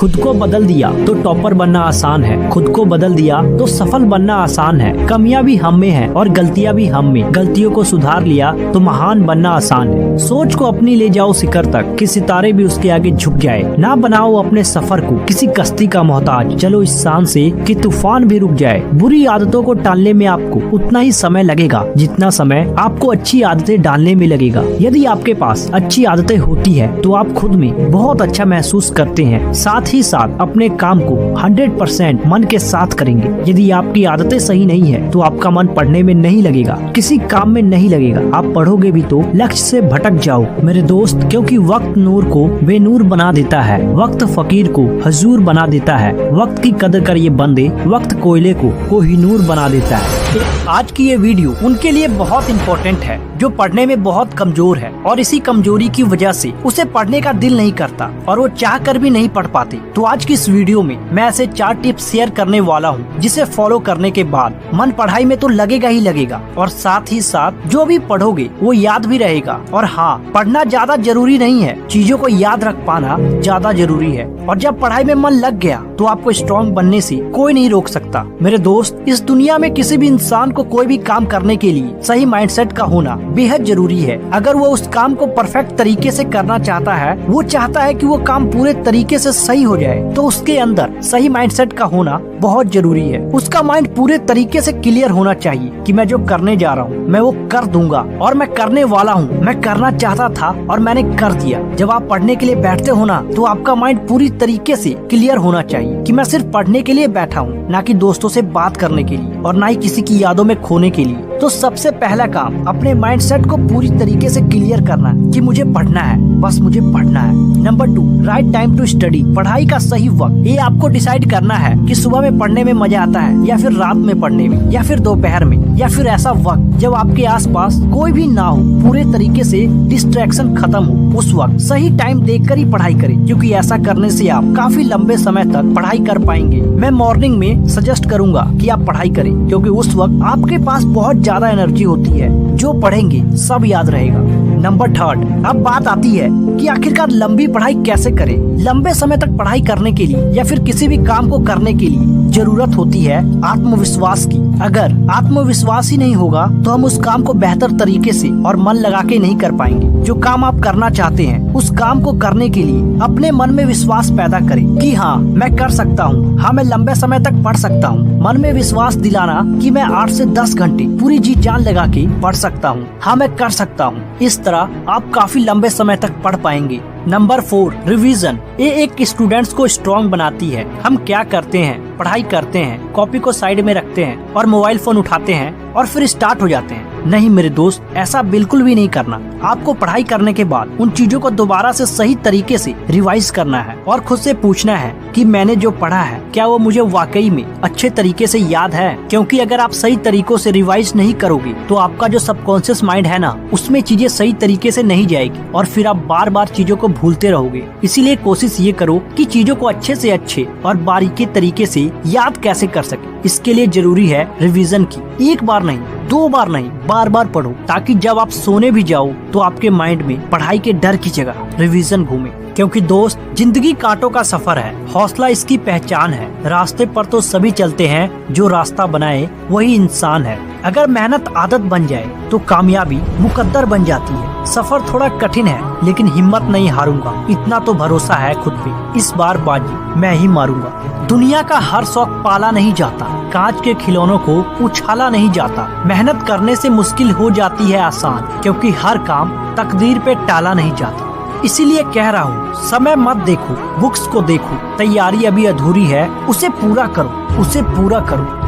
खुद को बदल दिया तो टॉपर बनना आसान है, खुद को बदल दिया तो सफल बनना आसान है। कमियां भी हम में है और गलतियां भी हम में, गलतियों को सुधार लिया तो महान बनना आसान है। सोच को अपनी ले जाओ शिखर तक कि सितारे भी उसके आगे झुक जाए। ना बनाओ अपने सफर को किसी कश्ती का मोहताज, चलो इस शान से कि तूफान भी रुक जाए। बुरी आदतों को टालने में आपको उतना ही समय लगेगा जितना समय आपको अच्छी आदतें डालने में लगेगा। यदि आपके पास अच्छी आदतें होती है तो आप खुद में बहुत अच्छा महसूस करते हैं, साथ ही साथ अपने काम को 100% मन के साथ करेंगे। यदि आपकी आदतें सही नहीं है तो आपका मन पढ़ने में नहीं लगेगा, किसी काम में नहीं लगेगा। आप पढ़ोगे भी तो लक्ष्य से भटक जाओ मेरे दोस्त, क्योंकि वक्त नूर को बेनूर बना देता है, वक्त फकीर को हजूर बना देता है। वक्त की कदर करिए बंदे, वक्त कोयले को कोहिनूर बना देता है। तो आज की ये वीडियो उनके लिए बहुत इम्पोर्टेंट है जो पढ़ने में बहुत कमजोर है और इसी कमजोरी की वजह से उसे पढ़ने का दिल नहीं करता और वो चाह कर भी नहीं पढ़ पाते। तो आज की इस वीडियो में मैं ऐसे 4 टिप्स शेयर करने वाला हूँ जिसे फॉलो करने के बाद मन पढ़ाई में तो लगेगा ही लगेगा और साथ ही साथ जो भी पढ़ोगे वो याद भी रहेगा। और हाँ, पढ़ना ज्यादा जरूरी नहीं है, चीजों को याद रख पाना ज्यादा जरूरी है। और जब पढ़ाई में मन लग गया तो आपको स्ट्रॉन्ग बनने से कोई नहीं रोक सकता। मेरे दोस्त, इस दुनिया में किसी भी इंसान को कोई भी काम करने के लिए सही माइंडसेट का होना बेहद जरूरी है। अगर वो उस काम को परफेक्ट तरीके से करना चाहता है, वो चाहता है कि वो काम पूरे तरीके से सही हो जाए, तो उसके अंदर सही माइंडसेट का होना बहुत जरूरी है। उसका माइंड पूरे तरीके से क्लियर होना चाहिए कि मैं जो करने जा रहा हूँ मैं वो कर दूंगा और मैं करने वाला हूँ। मैं करना चाहता था और मैंने कर दिया। जब आप पढ़ने के लिए बैठते हो ना तो आपका माइंड पूरी तरीके से क्लियर होना चाहिए कि मैं सिर्फ पढ़ने के लिए बैठा हूँ, ना कि दोस्तों से बात करने के लिए और ना ही किसी की यादों में खोने के लिए। तो सबसे पहला काम अपने माइंडसेट को पूरी तरीके से क्लियर करना है कि मुझे पढ़ना है, बस मुझे पढ़ना है। Number 2, right time to study. पढ़ाई का सही वक्त ये आपको डिसाइड करना है कि सुबह में पढ़ने में मजा आता है या फिर रात में पढ़ने में या फिर दोपहर में या फिर ऐसा वक्त जब आपके आसपास कोई भी ना हो, पूरे तरीके से डिस्ट्रैक्शन खत्म हो। उस वक्त सही टाइम देखकर ही पढ़ाई करें, क्योंकि ऐसा करने से आप काफी लंबे समय तक पढ़ाई कर पाएंगे। मैं मॉर्निंग में सजेस्ट करूंगा कि आप पढ़ाई करें, क्योंकि उस वक्त आपके पास बहुत ज्यादा एनर्जी होती है, जो पढ़ेंगे सब याद रहेगा। नंबर 3, अब बात आती है कि आखिरकार लंबी पढ़ाई कैसे करें। लंबे समय तक पढ़ाई करने के लिए या फिर किसी भी काम को करने के लिए जरूरत होती है आत्मविश्वास की। अगर आत्मविश्वास ही नहीं होगा तो हम उस काम को बेहतर तरीके से और मन लगा के नहीं कर पाएंगे। जो काम आप करना चाहते हैं उस काम को करने के लिए अपने मन में विश्वास पैदा करें कि हाँ मैं कर सकता हूँ, हाँ मैं लंबे समय तक पढ़ सकता हूँ। मन में विश्वास दिलाना कि मैं 8 से 10 घंटे पूरी जी जान लगा के पढ़ सकता हूँ, हाँ मैं कर सकता हूँ। इस तरह आप काफी लंबे समय तक पढ़ पाएंगे। Number 4, revision. ये एक स्टूडेंट्स को स्ट्रॉन्ग बनाती है। हम क्या करते हैं, पढ़ाई करते हैं, कॉपी को साइड में रखते हैं और मोबाइल फोन उठाते हैं और फिर स्टार्ट हो जाते हैं। नहीं मेरे दोस्त, ऐसा बिल्कुल भी नहीं करना। आपको पढ़ाई करने के बाद उन चीजों को दोबारा से सही तरीके से रिवाइज करना है और खुद से पूछना है कि मैंने जो पढ़ा है क्या वो मुझे वाकई में अच्छे तरीके से याद है। क्योंकि अगर आप सही तरीकों से रिवाइज नहीं करोगे तो आपका जो सबकॉन्शियस माइंड है ना, उसमें चीजें सही तरीके से नहीं जाएगी और फिर आप बार बार चीजों को भूलते रहोगे। इसीलिए कोशिश ये करो कि चीजों को अच्छे से अच्छे और बारीकी तरीके से याद कैसे कर सके। इसके लिए जरूरी है रिवीजन की। 1 बार नहीं, 2 बार नहीं, बार बार पढ़ो, ताकि जब आप सोने भी जाओ तो आपके माइंड में पढ़ाई के डर की जगह रिवीजन घूमे। क्योंकि दोस्त, जिंदगी कांटों का सफर है, हौसला इसकी पहचान है। रास्ते पर तो सभी चलते हैं, जो रास्ता बनाए वही इंसान है। अगर मेहनत आदत बन जाए तो कामयाबी मुकद्दर बन जाती है। सफर थोड़ा कठिन है लेकिन हिम्मत नहीं हारूंगा, इतना तो भरोसा है खुद पे। इस बार बाजी मैं ही मारूंगा। दुनिया का हर शौक पाला नहीं जाता, कांच के खिलौनों को उछाला नहीं जाता। मेहनत करने से मुश्किल हो जाती है आसान, क्योंकि हर काम तकदीर पे टाला नहीं जाता। इसीलिए कह रहा हूँ, समय मत देखो, बुक्स को देखो। तैयारी अभी अधूरी है, उसे पूरा करो, उसे पूरा करो।